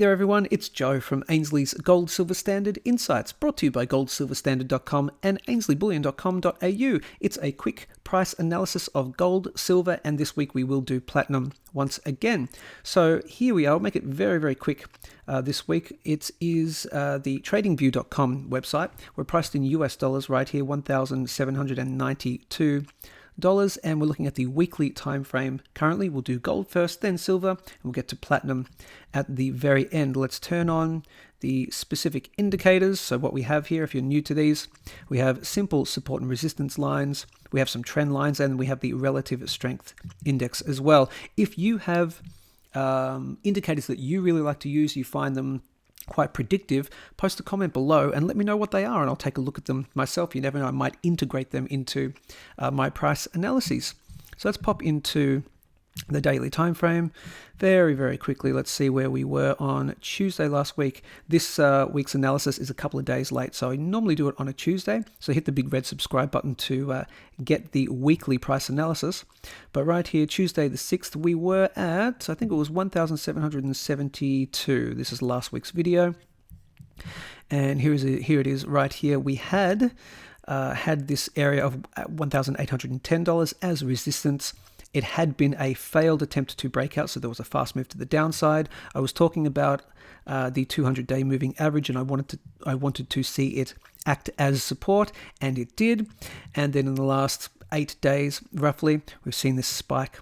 Hey there everyone, it's Joe from Ainslie's Gold Silver Standard Insights, brought to you by goldsilverstandard.com and ainslieBullion.com.au. It's a quick price analysis of gold, silver, and this week we will do platinum once again. So here we are. I'll make it very, very quick this week. It is the tradingview.com website. We're priced in US dollars right here, $1,792. And we're looking at the weekly time frame. Currently, we'll do gold first, then silver, and we'll get to platinum at the very end. Let's turn on the specific indicators. So what we have here, if you're new to these, we have simple support and resistance lines, we have some trend lines, and we have the relative strength index as well. If you have indicators that you really like to use, you find them quite predictive, post a comment below and let me know what they are, and I'll take a look at them myself. You never know, I might integrate them into my price analyses. So let's pop into the daily time frame very, very quickly. Let's see where we were on Tuesday last week. This week's analysis is a couple of days late, so I normally do it on a Tuesday. So hit the big red subscribe button to get the weekly price analysis. But right here, Tuesday the 6th, we were at, I think it was 1,772. This is last week's video. And here it is right here. We had this area of $1,810 as resistance. It had been a failed attempt to break out, so there was a fast move to the downside. I was talking about the 200-day moving average, and I wanted to see it act as support, and it did. And then in the last 8 days, roughly, we've seen this spike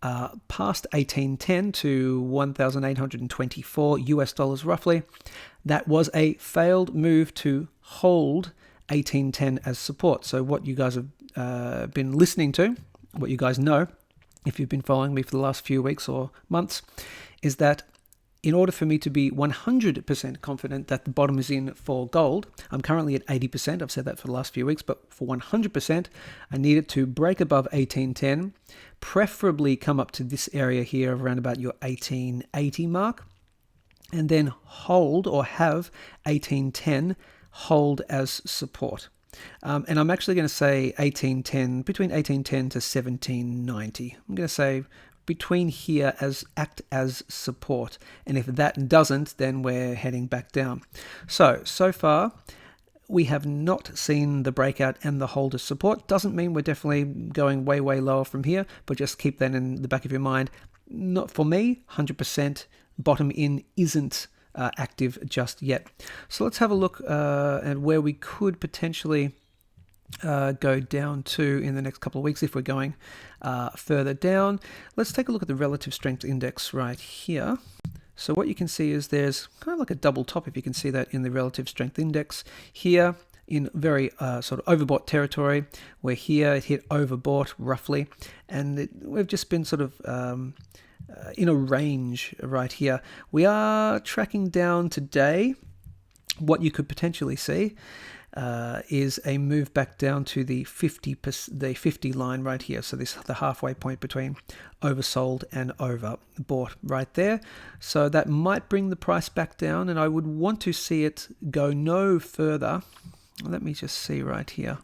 past 1810 to 1,824 US dollars roughly. That was a failed move to hold 1810 as support. So what you guys have been listening to, what you guys know, if you've been following me for the last few weeks or months, is that in order for me to be 100% confident that the bottom is in for gold, I'm currently at 80%. I've said that for the last few weeks, but for 100%, I need it to break above 1810, preferably come up to this area here of around about your 1880 mark, and then hold or have 1810 hold as support. And I'm actually going to say 1810, between 1810 to 1790. I'm going to say between here as act as support. And if that doesn't, then we're heading back down. So far, we have not seen the breakout and the hold as support. Doesn't mean we're definitely going way, way lower from here, but just keep that in the back of your mind. Not for me, 100% bottom in isn't active just yet. So let's have a look at where we could potentially go down to in the next couple of weeks if we're going further down. Let's take a look at the relative strength index right here. So what you can see is there's kind of like a double top, if you can see that in the relative strength index here in very sort of overbought territory, where here it hit overbought roughly, and we've just been sort of in a range right here. We are tracking down today. What you could potentially see is a move back down to the 50 line right here. So this the halfway point between oversold and overbought right there. So that might bring the price back down, and I would want to see it go no further. Let me just see right here.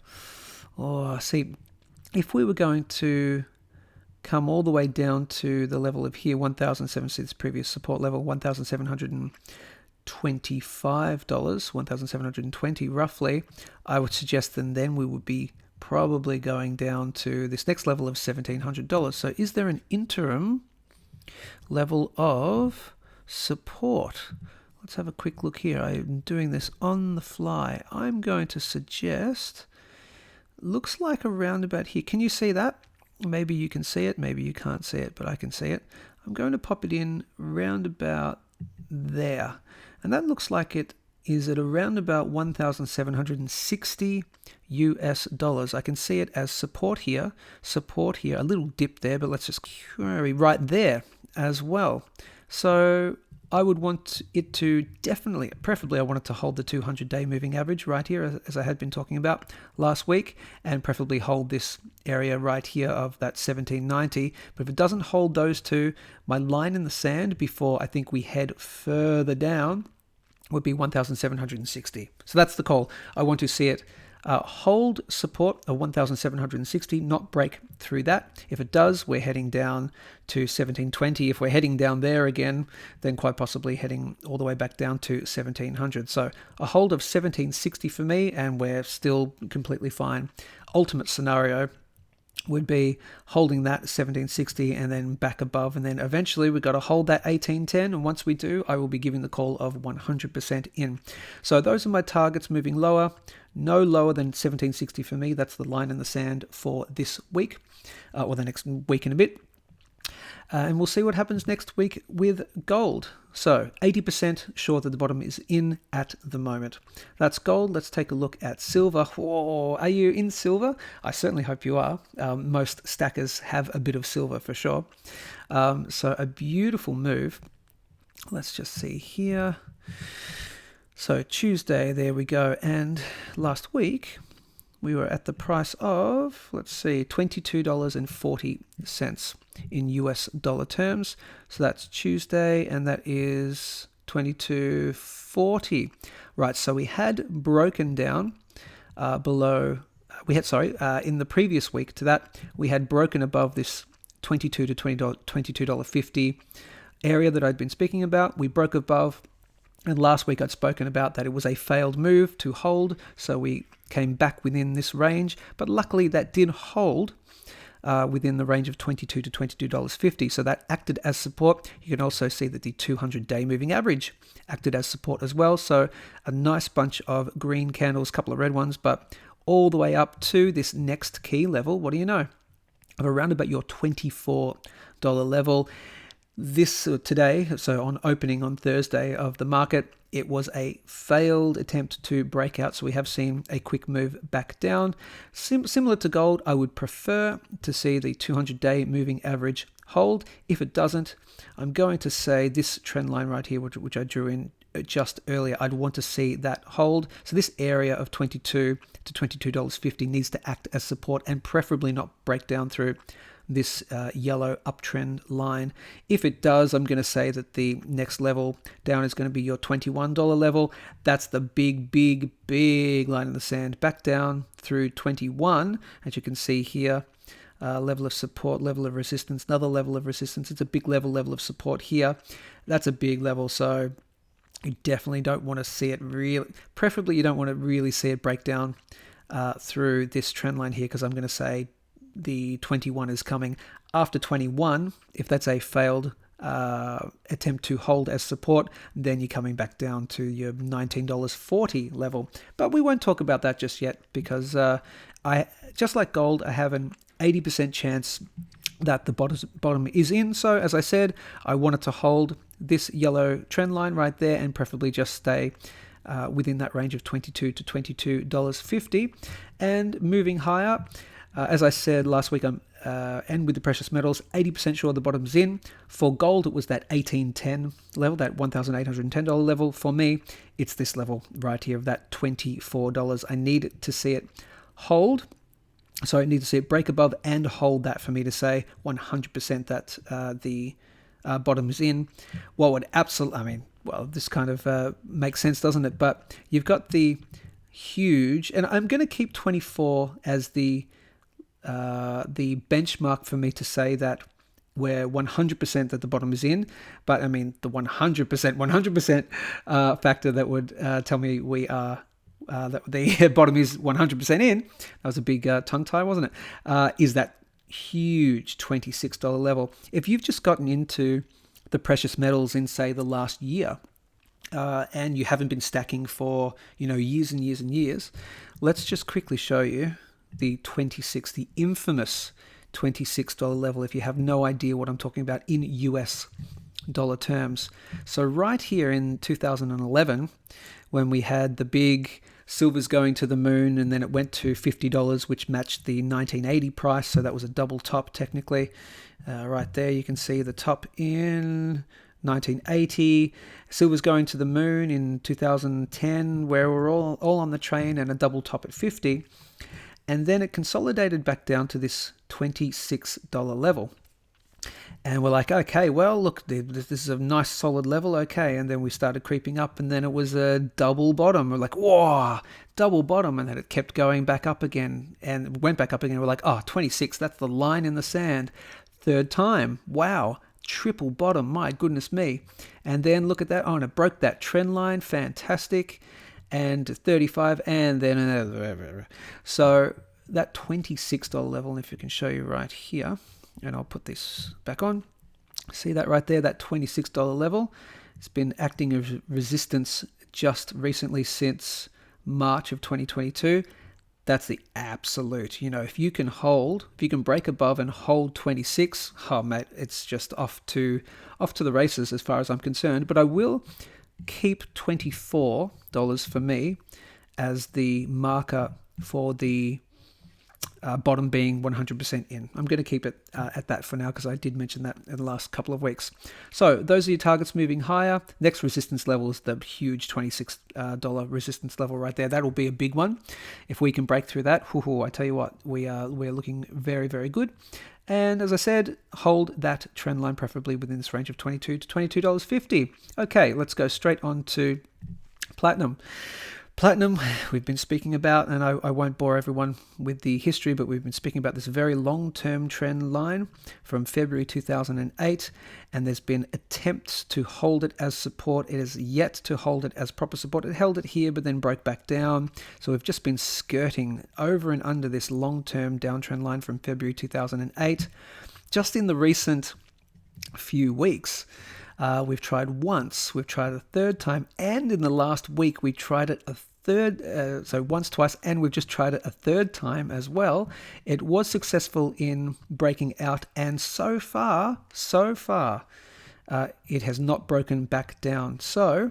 Oh, see, if we were going to come all the way down to the level of here, 1,700, see this previous support level, $1,725, 1,720 roughly, I would suggest then we would be probably going down to this next level of $1,700. So is there an interim level of support? Let's have a quick look here. I'm doing this on the fly. I'm going to suggest, looks like around about here. Can you see that? Maybe you can see it, maybe you can't see it, but I can see it. I'm going to pop it in round about there. And that looks like it is at around about 1,760 US dollars. I can see it as support here, a little dip there, but let's just query right there as well. So I would want it to definitely, preferably I want it to hold the 200-day moving average right here, as I had been talking about last week, and preferably hold this area right here of that 1790. But if it doesn't hold those two, my line in the sand before I think we head further down would be 1,760. So that's the call. I want to see it Hold support of 1,760, not break through that. If it does, we're heading down to 1720. If we're heading down there again, then quite possibly heading all the way back down to 1700. So a hold of 1760 for me, and we're still completely fine. Ultimate scenario would be holding that 1760 and then back above, and then eventually we've got to hold that 1810, and once we do, I will be giving the call of 100% in. So those are my targets moving lower. No lower than 1760 for me. That's the line in the sand for this week, or the next week and a bit. And we'll see what happens next week with gold. So 80% sure that the bottom is in at the moment. That's gold. Let's take a look at silver. Whoa, are you in silver? I certainly hope you are. Most stackers have a bit of silver for sure. So a beautiful move. Let's just see here. So Tuesday, there we go. And last week, we were at the price of, let's see, $22.40 in US dollar terms. So that's Tuesday, and that is $22.40. Right, so we had broken down below, in the previous week to that, we had broken above this $22 to $22.50 area that I'd been speaking about. We broke above. And last week I'd spoken about that it was a failed move to hold, so we came back within this range. But luckily that did hold within the range of $22 to $22.50, so that acted as support. You can also see that the 200-day moving average acted as support as well. So a nice bunch of green candles, a couple of red ones, but all the way up to this next key level, what do you know, of around about your $24 level. This today, so on opening on Thursday of the market, it was a failed attempt to break out. So we have seen a quick move back down. Similar to gold, I would prefer to see the 200-day moving average hold. If it doesn't, I'm going to say this trend line right here, which I drew in just earlier, I'd want to see that hold. So this area of $22 to $22.50 needs to act as support and preferably not break down through this yellow uptrend line. If it does, I'm going to say that the next level down is going to be your $21 level. That's the big line in the sand. Back down through 21, as you can see here, level of support, level of resistance, another level of resistance. It's a big level of support here. That's a big level, so you definitely don't want to see it really, preferably you don't want to really see it break down through this trend line here, because I'm going to say the 21 is coming. After 21, if that's a failed attempt to hold as support, then you're coming back down to your $19.40 level. But we won't talk about that just yet, because I, just like gold, I have an 80% chance that the bottom is in. So as I said, I wanted to hold this yellow trend line right there and preferably just stay within that range of $22 to $22.50. And moving higher, as I said last week, and with the precious metals, 80% sure the bottom's in. For gold, it was that 1810 level, that $1,810 level. For me, it's this level right here of that $24. I need to see it hold. So I need to see it break above and hold that for me to say 100% that the bottom is in. What would absolutely, this kind of makes sense, doesn't it? But you've got the huge, and I'm going to keep 24 as the benchmark for me to say that we're 100% that the bottom is in. But the 100% factor that would tell me we are that the bottom is 100% in. That was a big tongue tie, wasn't it? Is that huge $26 level. If you've just gotten into the precious metals in, say, the last year, and you haven't been stacking for years and years and years, let's just quickly show you the infamous $26 level, if you have no idea what I'm talking about in US dollar terms. So right here in 2011, when we had the big silver's going to the moon, and then it went to $50, which matched the 1980 price, so that was a double top technically. Right there you can see the top in 1980. Silver's going to the moon in 2010, where we're all on the train, and a double top at 50. And then it consolidated back down to this $26 level. And we're like, okay, well, look, this is a nice solid level, okay. And then we started creeping up, and then it was a double bottom. We're like, whoa, double bottom. And then it kept going back up again, and went back up again. We're like, oh, 26, that's the line in the sand. Third time, wow, triple bottom, my goodness me. And then look at that, oh, and it broke that trend line, fantastic. And 35, and then, so that $26 level, if you can show you right here, and I'll put this back on. See that right there, that $26 level? It's been acting as resistance just recently since March of 2022. That's the absolute, if you can break above and hold 26, oh mate, it's just off to the races as far as I'm concerned. But I will keep $24 for me as the marker for the bottom being 100% in. I'm going to keep it at that for now because I did mention that in the last couple of weeks. So those are your targets moving higher. Next resistance level is the huge $26 resistance level right there. That'll be a big one. If we can break through that, I tell you what, we're looking very, very good. And as I said, hold that trend line preferably within this range of $22 to $22.50. Okay, let's go straight on to platinum. Platinum, we've been speaking about, and I won't bore everyone with the history, but we've been speaking about this very long-term trend line from February 2008, and there's been attempts to hold it as support. It has yet to hold it as proper support. It held it here, but then broke back down. So we've just been skirting over and under this long-term downtrend line from February 2008. Just in the recent few weeks, we've tried once, we've tried a third time, and in the last week we tried it a third, so once, twice, and we've just tried it a third time as well. It was successful in breaking out, and so far, it has not broken back down. So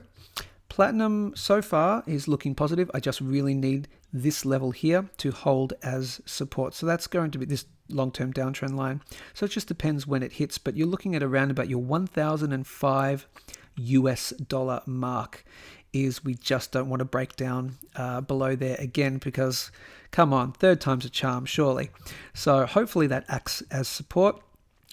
platinum so far is looking positive. I just really need this level here to hold as support. So that's going to be this long-term downtrend line. So it just depends when it hits, but you're looking at around about your 1,005 US dollar mark. Is we just don't want to break down below there again, because come on, third time's a charm, surely. So hopefully that acts as support.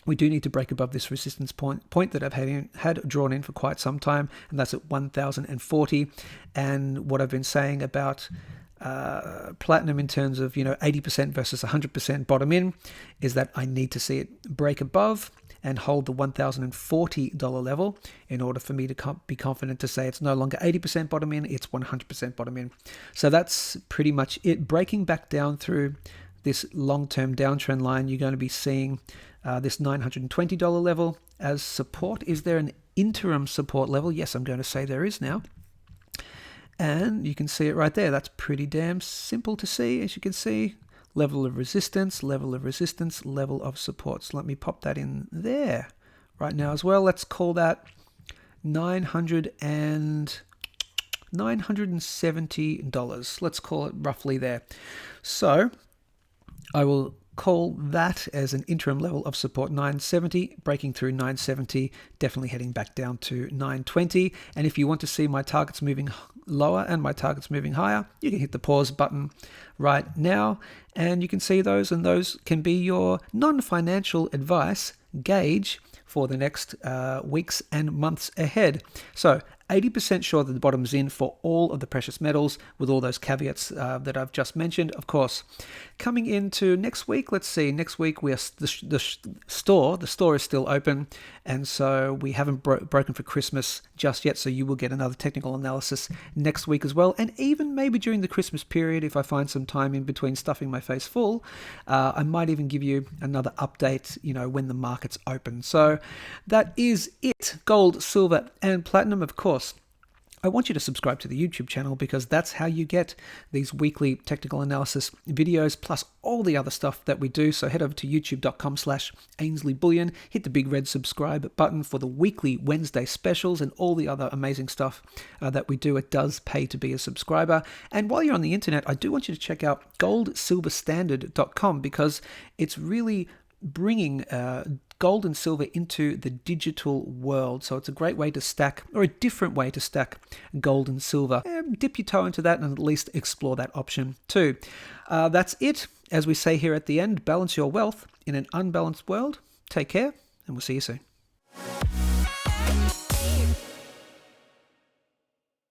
We do need to break above this resistance point that I've had drawn in for quite some time, and that's at 1,040. And what I've been saying about platinum in terms of 80% versus 100% bottom in is that I need to see it break above and hold the $1,040 level in order for me to be confident to say it's no longer 80% bottom in, it's 100% bottom in. So that's pretty much it. Breaking back down through this long-term downtrend line, you're going to be seeing this $920 level as support. Is there an interim support level? Yes, I'm going to say there is now. And you can see it right there. That's pretty damn simple to see, as you can see. Level of resistance, level of resistance, level of support. So let me pop that in there right now as well. Let's call that $970. Let's call it roughly there. So I will call that as an interim level of support, 970, breaking through 970, definitely heading back down to 920. And if you want to see my targets moving lower and my targets moving higher, you can hit the pause button right now, and you can see those, and those can be your non-financial advice gauge for the next weeks and months ahead. So 80% sure that the bottom's in for all of the precious metals, with all those caveats that I've just mentioned, of course. Coming into next week, let's see, next week we are the store is still open, and so we haven't broken for Christmas just yet, so you will get another technical analysis next week as well, and even maybe during the Christmas period, if I find some time in between stuffing my face full, I might even give you another update, when the market's open. So that is it. Gold, silver, and platinum, of course. I want you to subscribe to the YouTube channel, because that's how you get these weekly technical analysis videos, plus all the other stuff that we do. So head over to youtube.com/Ainslie Bullion, hit the big red subscribe button for the weekly Wednesday specials and all the other amazing stuff that we do. It does pay to be a subscriber. And while you're on the internet, I do want you to check out goldsilverstandard.com, because it's really bringing gold and silver into the digital world. So it's a great way to stack, or a different way to stack gold and silver. Dip your toe into that and at least explore that option too. That's it. As we say here at the end, balance your wealth in an unbalanced world. Take care, and we'll see you soon.